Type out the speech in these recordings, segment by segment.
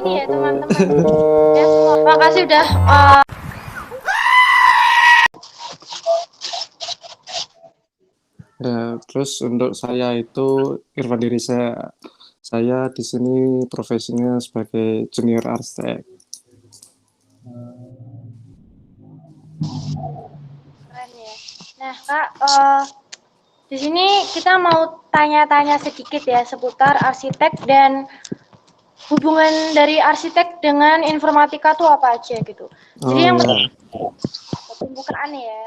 ini ya teman-teman. Ya semua. Terima kasih udah Ya, terus untuk saya itu Irfan Dirisa. Saya di sini profesinya sebagai junior arsitek. keren ya. Nah, Kak, di sini kita mau tanya-tanya sedikit ya seputar arsitek dan hubungan dari arsitek dengan informatika tuh apa aja gitu. Jadi Oh yang ya, pembukaan ya.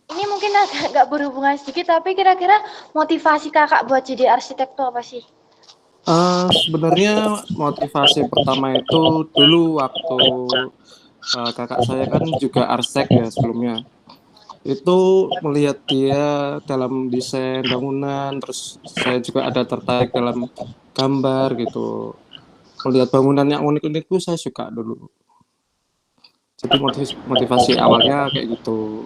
Ini mungkin agak nggak berhubungan sedikit, tapi kira-kira motivasi kakak buat jadi arsitek tuh apa sih? sebenarnya motivasi pertama itu dulu waktu kakak saya kan juga arsitek ya sebelumnya. Itu melihat dia dalam desain bangunan, terus saya juga ada tertarik dalam gambar gitu. Melihat bangunan yang unik-unik itu saya suka dulu. Jadi motivasi awalnya kayak gitu.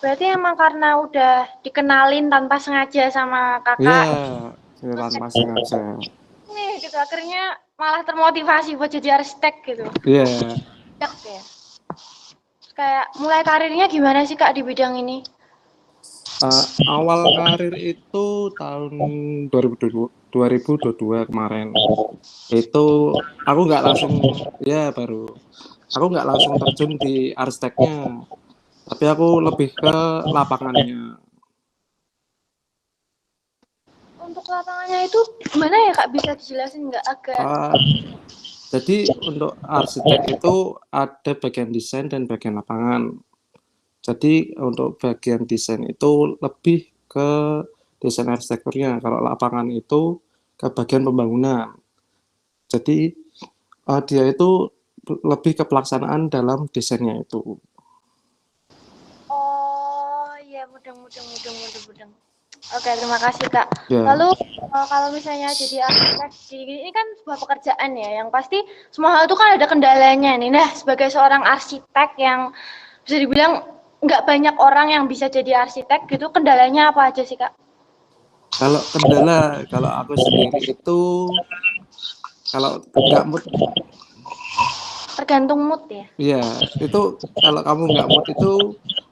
Berarti emang karena udah dikenalin tanpa sengaja sama Iya, kakak, ya, terus tanpa sengaja. nih gitu akhirnya malah termotivasi buat jadi arsitek gitu. Iya, Ya, ya. Kayak mulai karirnya gimana sih kak di bidang ini? awal karir itu tahun 2022 kemarin. Itu aku nggak langsung, ya baru. Aku nggak langsung terjun di arsiteknya, tapi aku lebih ke lapangannya. Untuk lapangannya itu gimana ya kak, bisa dijelasin nggak agak? Uh, jadi untuk arsitek itu ada bagian desain dan bagian lapangan. Jadi untuk bagian desain itu lebih ke desain arsitekturnya. Kalau lapangan itu ke bagian pembangunan. Jadi dia itu lebih ke pelaksanaan dalam desainnya itu. Oh iya, mudeng. Oke, terima kasih kak. Ya, Lalu kalau misalnya jadi arsitek, ini kan sebuah pekerjaan ya, yang pasti semua hal itu kan ada kendalanya nih. Nah, sebagai seorang arsitek yang bisa dibilang nggak banyak orang yang bisa jadi arsitek gitu, kendalanya apa aja sih kak? kalau kendala, kalau aku sendiri itu kalau nggak mood, Tergantung mood ya. ya itu kalau kamu nggak mood itu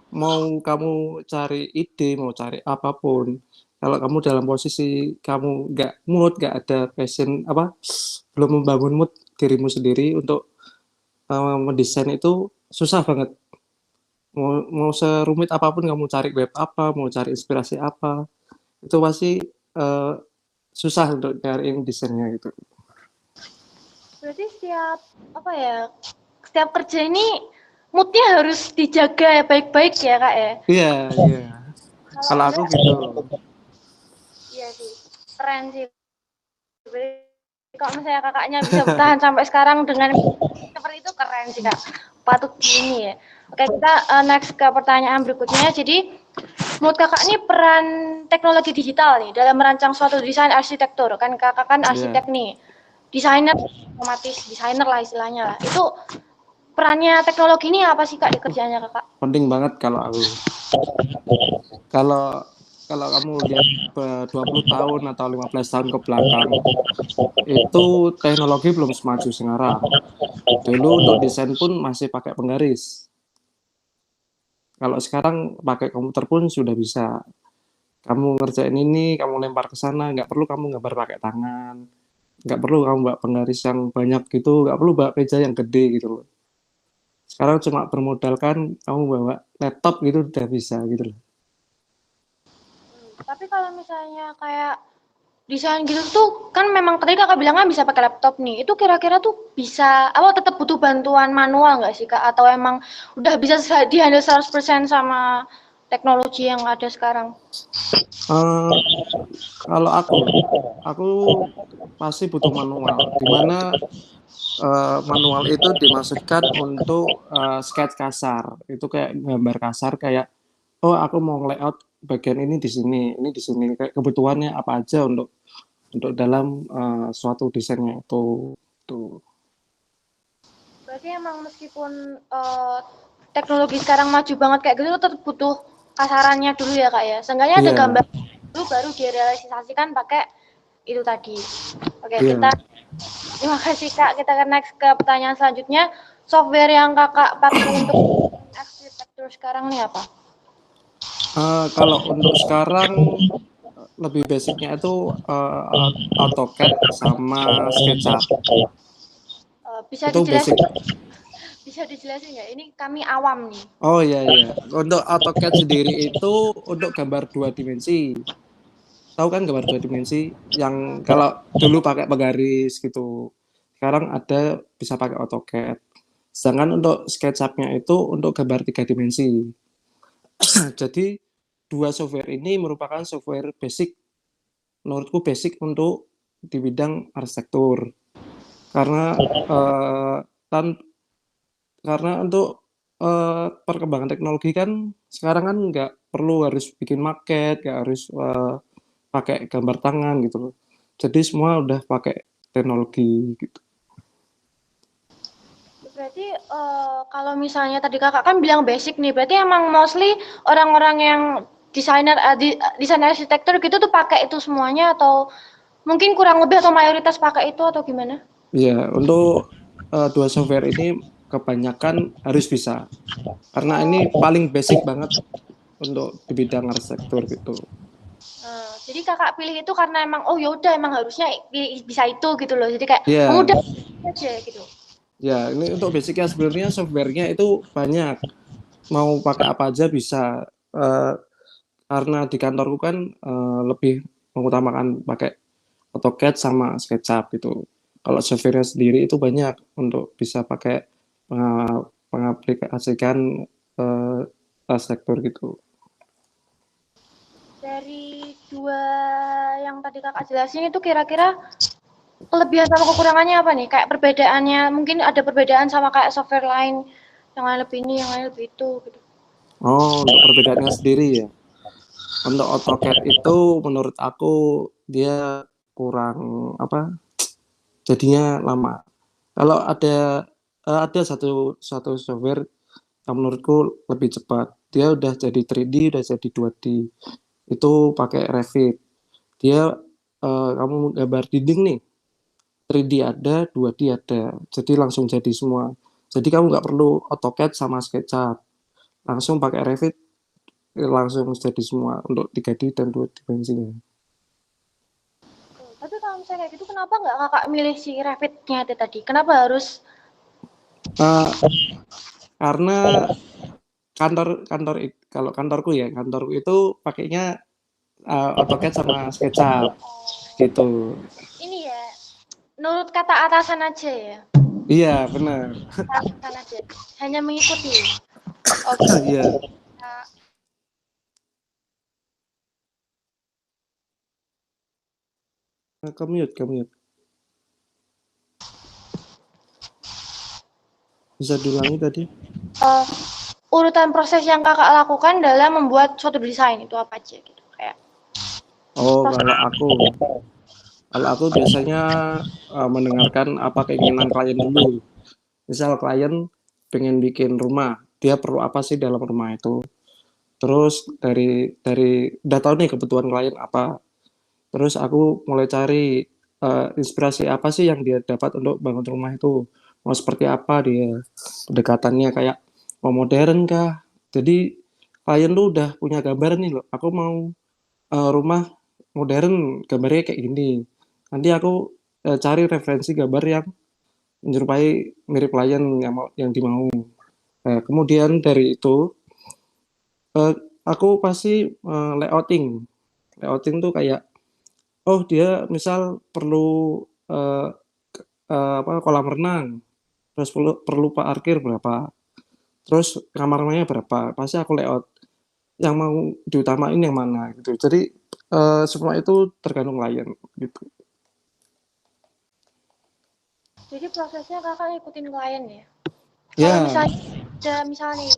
mau kamu cari ide, mau cari apapun. Kalau kamu dalam posisi kamu nggak mood, nggak ada passion apa, belum membangun mood dirimu sendiri untuk mendesain itu susah banget. Mau serumit apapun kamu cari web apa, mau cari inspirasi apa, itu pasti eh, susah untuk nyariin desainnya gitu. Berarti setiap apa ya, setiap kerja ini moodnya harus dijaga ya baik-baik ya kak ya. Iya, iya. Kalau Kalau aku enggak, gitu. iya sih, keren sih. Kalau misalnya kakaknya bisa bertahan sampai sekarang dengan seperti itu keren sih kak. Patut ini ya. Oke kita next ke pertanyaan berikutnya. Jadi menurut kakak ini peran teknologi digital nih dalam merancang suatu desain arsitektur, kan kakak kan arsitek Iya, nih, desainer otomatis desainer lah istilahnya lah. Itu perannya teknologi ini apa sih kak di kerjanya kakak? penting banget kalau aku. Kalau kalau kamu lihat 20 tahun atau 15 tahun ke belakang, itu teknologi belum semaju sekarang. Dulu untuk desain pun masih pakai penggaris. Kalau sekarang pakai komputer pun sudah bisa. Kamu ngerjain ini, kamu lempar ke sana, nggak perlu kamu gambar pakai tangan, nggak perlu kamu bawa penggaris yang banyak gitu, nggak perlu bawa meja yang gede gitu loh. Sekarang cuma bermodalkan kamu bawa laptop gitu udah bisa gitu loh. Tapi kalau misalnya kayak desain gitu tuh kan memang tadi kakak bilang kan bisa pakai laptop nih. Itu kira-kira tuh bisa apa tetap butuh bantuan manual nggak sih kak? Atau emang udah bisa di-handle 100% sama teknologi yang ada sekarang? Eh, kalau aku pasti butuh manual. Dimana manual itu dimaksudkan untuk sketch kasar. Itu kayak gambar kasar kayak oh aku mau layout bagian ini di sini. Kayak kebutuhannya apa aja untuk dalam suatu desainnya itu. Tuh. Berarti emang meskipun teknologi sekarang maju banget kayak gitu tetap butuh kasarannya dulu ya kak ya. Seenggaknya ada Iya, gambar dulu baru direalisasikan pakai itu tadi. Oke, kita iya. Terima kasih Kak. Kita akan next ke pertanyaan selanjutnya. Software yang Kakak pakai untuk arsitektur sekarang nih apa? Kalau untuk sekarang lebih basicnya itu AutoCAD sama SketchUp. Bisa Itu basic. dijelasin nggak? Ini kami awam nih. Oh iya iya. Untuk AutoCAD sendiri itu untuk gambar 2 dimensi. Tahu kan gambar 2 dimensi yang kalau dulu pakai penggaris gitu. Sekarang ada bisa pakai AutoCAD. Sedangkan untuk SketchUp-nya itu untuk gambar 3 dimensi. Jadi dua software ini merupakan software basic, menurutku basic untuk di bidang arsitektur. Karena eh, tan karena untuk perkembangan teknologi kan sekarang kan nggak perlu harus bikin maket, nggak harus pakai gambar tangan gitu loh. Jadi semua udah pakai teknologi gitu. Berarti kalau misalnya tadi Kakak kan bilang basic nih, berarti emang mostly orang-orang yang desain arsitektur gitu tuh pakai itu semuanya atau mungkin kurang lebih atau mayoritas pakai itu atau gimana? Ya, untuk dua software ini kebanyakan harus bisa. Karena ini paling basic banget untuk di bidang arsitektur gitu. Jadi Kakak pilih itu karena emang oh ya udah emang harusnya bisa itu gitu loh. Jadi kayak Ya, mudah aja gitu. ya ini untuk basicnya sebenarnya softwarenya itu banyak. Mau pakai apa aja bisa. Eh, karena di kantorku kan lebih mengutamakan pakai AutoCAD sama SketchUp gitu. Kalau softwarenya sendiri itu banyak untuk bisa pakai pengaplikasikan arsitektur gitu. Dari dua yang tadi Kakak jelasin itu kira-kira kelebihan sama kekurangannya apa nih? Kayak perbedaannya, mungkin ada perbedaan sama kayak software lain, yang lain lebih ini, yang lain lebih itu, gitu. Oh, untuk perbedaannya sendiri ya. Untuk AutoCAD itu menurut aku dia kurang apa? Jadinya lama. Kalau ada satu software yang menurutku lebih cepat. Dia udah jadi 3D, udah jadi 2D. Itu pakai Revit. Dia kamu gambar dinding nih, 3D ada, 2D ada. Jadi langsung jadi semua. Jadi kamu nggak perlu AutoCAD sama SketchUp. Langsung pakai Revit, langsung jadi semua untuk 3D dan 2 dimensinya. Tapi kalau misalnya kayak gitu, kenapa nggak Kakak milih si Revit-nya itu tadi? Kenapa harus Uh, karena kalau kantorku ya, kantorku itu pakainya AutoCAD sama SketchUp gitu. ini ya, nurut kata atasan aja ya? Iya, benar. Atasan aja, hanya mengikuti. Oke. Iya. Nah, Commute. Bisa diulangi tadi? eh, urutan proses yang Kakak lakukan dalam membuat suatu desain itu apa aja gitu? Kayak Oh, proses. kalau aku biasanya mendengarkan apa keinginan klien dulu. Misal klien pengen bikin rumah, dia perlu apa sih dalam rumah itu? Terus dari udah tahu nih kebutuhan klien apa. Terus aku mulai cari inspirasi apa sih yang dia dapat untuk bangun rumah itu. Mau seperti apa dia pendekatannya kayak mau modern kah? Jadi klien tuh udah punya gambar nih loh. Aku mau rumah modern gambarnya kayak gini. Nanti aku cari referensi gambar yang menyerupai mirip klien yang dimau. Kemudian dari itu eh, aku pasti layouting. Layouting tuh kayak oh dia misal perlu eh, apa kolam renang, terus perlu parkir berapa, terus kamar mandi berapa, pasti aku layout yang mau diutamain yang mana gitu. Jadi semua itu tergantung klien gitu. Jadi prosesnya Kakak ngikutin klien ya? Kalau Ya, misalnya misalnya nih,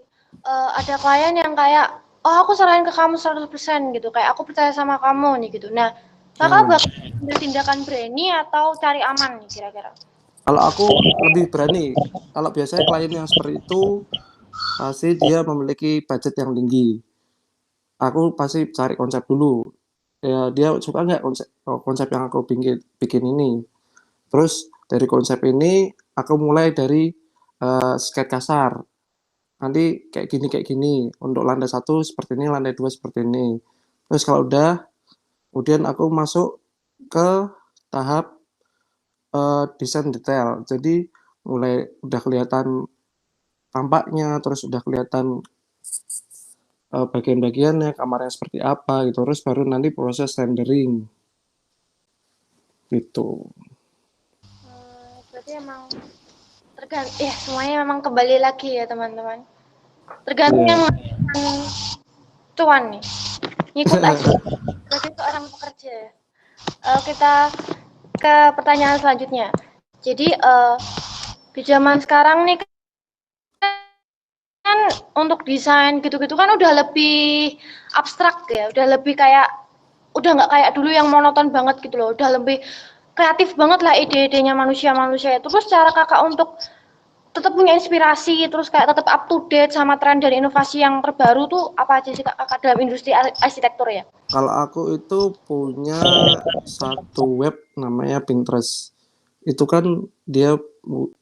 ada klien yang kayak, "Oh aku serahin ke kamu 100% gitu, kayak aku percaya sama kamu nih," gitu. Nah, Kakak nah, bakal ambil tindakan berani atau cari aman nih kira-kira? kalau aku lebih berani. Kalau biasanya klien yang seperti itu pasti dia memiliki budget yang tinggi. Aku pasti cari konsep dulu. Ya, dia suka nggak konsep yang aku bikin ini. Terus dari konsep ini aku mulai dari sketch kasar. Nanti kayak gini. Untuk lantai satu seperti ini, lantai dua seperti ini. Terus kalau udah, kemudian aku masuk ke tahap desain detail. Jadi mulai udah kelihatan tampaknya, terus udah kelihatan bagian-bagiannya, kamarnya seperti apa gitu. Terus baru nanti proses rendering gitu. Berarti emang tergantung ya, semuanya memang kembali lagi ya teman-teman. Tergantung Iya. yang menghasilkan cuan nih. Ngikut aja. Berarti itu orang pekerja. Kita ke pertanyaan selanjutnya. Jadi di zaman sekarang nih kan untuk desain gitu-gitu kan udah lebih abstrak ya, udah lebih kayak udah nggak kayak dulu yang monoton banget gitu loh, udah lebih kreatif banget lah ide-idenya manusia-manusia. Terus cara kakak untuk tetap punya inspirasi, terus kayak tetap up to date sama tren dan inovasi yang terbaru tuh apa aja sih kakak dalam industri arsitektur ya? Kalau aku itu punya satu web namanya Pinterest. Itu kan dia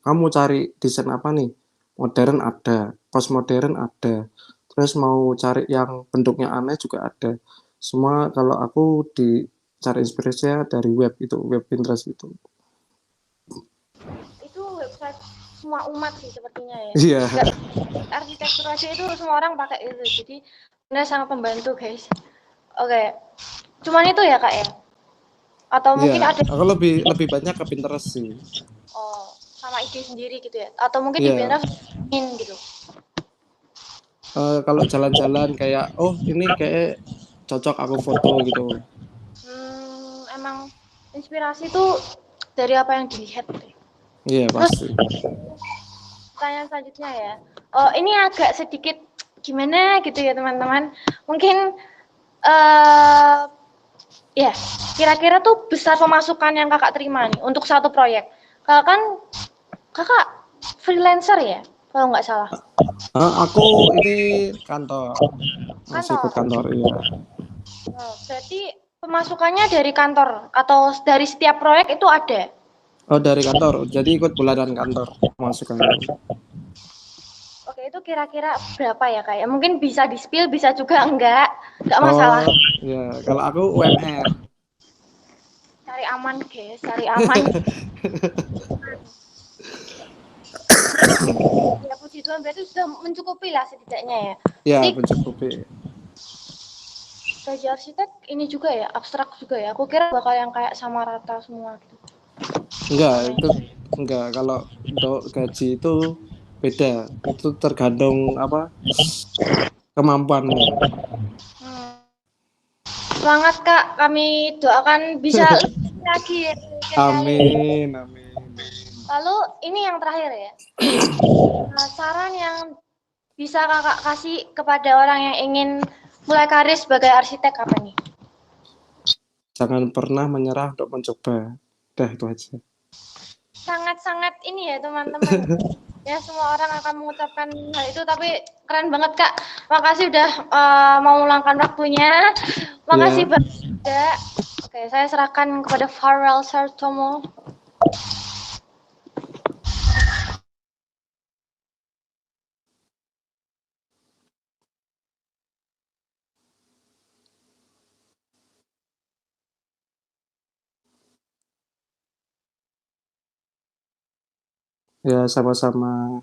kamu cari desain apa nih? Modern ada, postmodern ada. Terus mau cari yang bentuknya aneh juga ada. Semua kalau aku cari inspirasinya dari web itu, web Pinterest itu. Itu website semua umat sih sepertinya ya. Iya. Nggak, arsitektur aja itu semua orang pakai itu. Jadi benar sangat membantu guys. Oke. Cuman itu ya kak ya? Atau Iya, mungkin ada aku lebih lebih banyak ke Pinterest sih. sama ide sendiri gitu ya? Atau mungkin di Iya. Pinterest gitu. Kalau jalan-jalan kayak oh ini kayak cocok aku foto gitu. Emang inspirasi tuh dari apa yang dilihat deh. Iya Terus pasti. pertanyaan selanjutnya ya. Oh, ini agak sedikit gimana gitu ya teman-teman. Mungkin eh ya, kira-kira tuh besar pemasukan yang kakak terima nih untuk satu proyek. Kakak kan kakak freelancer ya, kalau nggak salah. Aku ini kantor, masih ikut Kantor. kantor iya. Oh, berarti pemasukannya dari kantor atau dari setiap proyek itu ada? Oh dari kantor, jadi ikut bulanan kantor masukannya. Oke, itu kira-kira berapa ya kak ya? Mungkin bisa di-spill, bisa juga enggak masalah. Oh ya, kalau aku UMR. Cari aman guys, cari aman. Ya puji Tuhan berarti sudah mencukupi lah setidaknya ya. Ya Jadi mencukupi. gaji arsitek ini juga ya, abstrak juga ya. Aku kira bakal yang kayak sama rata semua gitu. Enggak, Namanya. itu enggak. Kalau untuk gaji itu beda. Itu tergantung apa kemampuanmu. Hmm. Semangat kak, kami doakan bisa lebih lagi ya kali. Amin, amin. Lalu ini yang terakhir ya. Saran yang bisa kakak kasih kepada orang yang ingin mulai karir sebagai arsitek apa nih? Jangan pernah menyerah untuk mencoba. Dah itu aja. Sangat-sangat ini ya teman-teman. Ya semua orang akan mengucapkan hal itu, tapi keren banget kak. Makasih udah mau meluangkan waktunya. Makasih Ya, banget juga. Oke, saya serahkan kepada Farel Sartomo. ya sama-sama.